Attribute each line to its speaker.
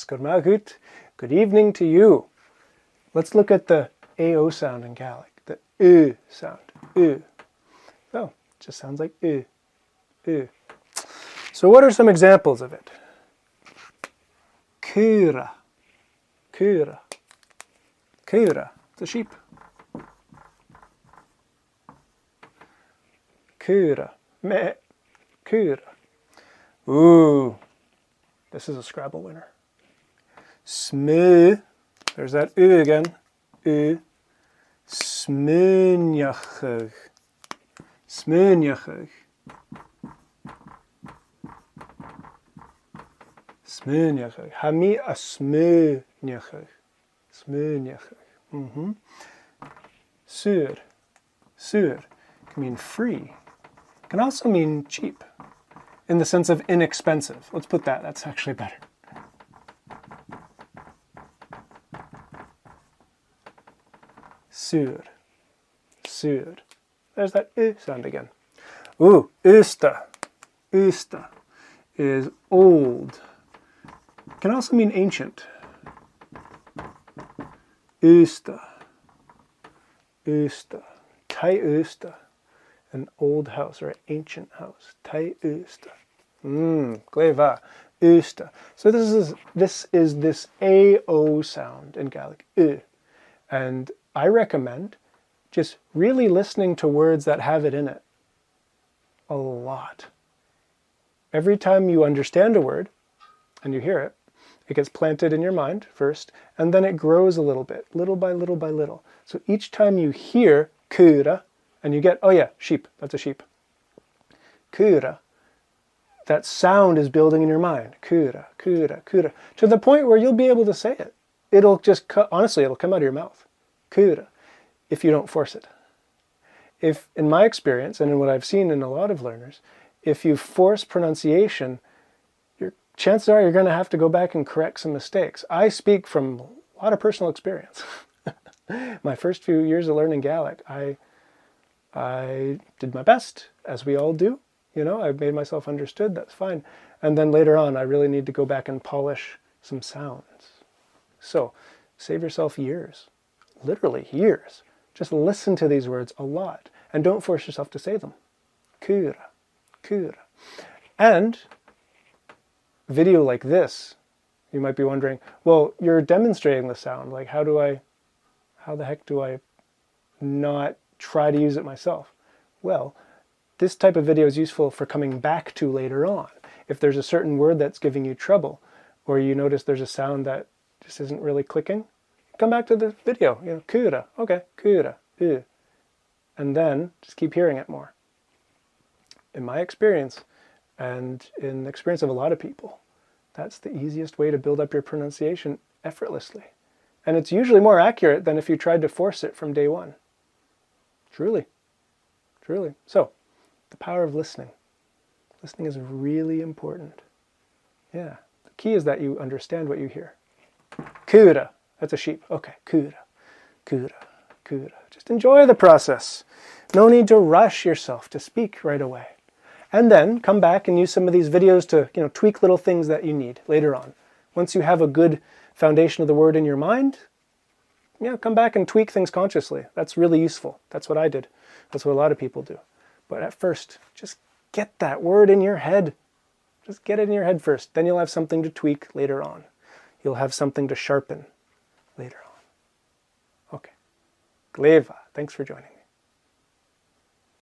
Speaker 1: Good evening to you. Let's look at the AO sound in Gaelic, the U sound, U. Oh, it just sounds like U, U. So what are some examples of it? Cura, cura, cura, it's a sheep. Cura, meh, cura. Ooh, this is a Scrabble winner. Smee, there's that U again, U. Smuinjachig, smuinjachig. Smuinjachig, ha mi a smuinjachig, smuinjachig. Sur, sur can mean free, can also mean cheap, in the sense of inexpensive. Let's put that, that's actually better. Sur, sur. There's that U sound again. Ooh, usta, usta is old. Can also mean ancient. Usta, usta, tai usta, an old house or an ancient house. Tai usta. Gleva, usta. So this is this AO sound in Gaelic, U. And I recommend just really listening to words that have it in it a lot. Every time you understand a word and you hear it, it gets planted in your mind first, and then it grows a little bit, little by little by little. So each time you hear cura, and you get, oh yeah, sheep, that's a sheep. Cura, that sound is building in your mind. Cura, cura, cura, to the point where you'll be able to say it. It'll just, honestly, it'll come out of your mouth. Cura, if you don't force it. If, in my experience, and in what I've seen in a lot of learners, if you force pronunciation, chances are you're going to have to go back and correct some mistakes. I speak from a lot of personal experience. My first few years of learning Gaelic, I did my best, as we all do. You know, I made myself understood, that's fine. And then later on, I really need to go back and polish some sounds. So, save yourself years. Literally years. Just listen to these words a lot and don't force yourself to say them. Cura, cura. And video like this, you might be wondering, well, you're demonstrating the sound. Like, how the heck do I not try to use it myself? Well, this type of video is useful for coming back to later on. If there's a certain word that's giving you trouble, or you notice there's a sound that just isn't really clicking, come back to the video, you know, cura, okay, cura, U. And then just keep hearing it more. In my experience, and in the experience of a lot of people, that's the easiest way to build up your pronunciation effortlessly. And it's usually more accurate than if you tried to force it from day one. Truly, truly. So, the power of listening. Listening is really important. Yeah, the key is that you understand what you hear. Cura. That's a sheep. Okay, cura, cura, cura. Just enjoy the process. No need to rush yourself to speak right away. And then come back and use some of these videos to, you know, tweak little things that you need later on. Once you have a good foundation of the word in your mind, yeah, come back and tweak things consciously. That's really useful. That's what I did. That's what a lot of people do. But at first, just get that word in your head. Just get it in your head first. Then you'll have something to tweak later on. You'll have something to sharpen later on. Okay. Gleva, thanks for joining me.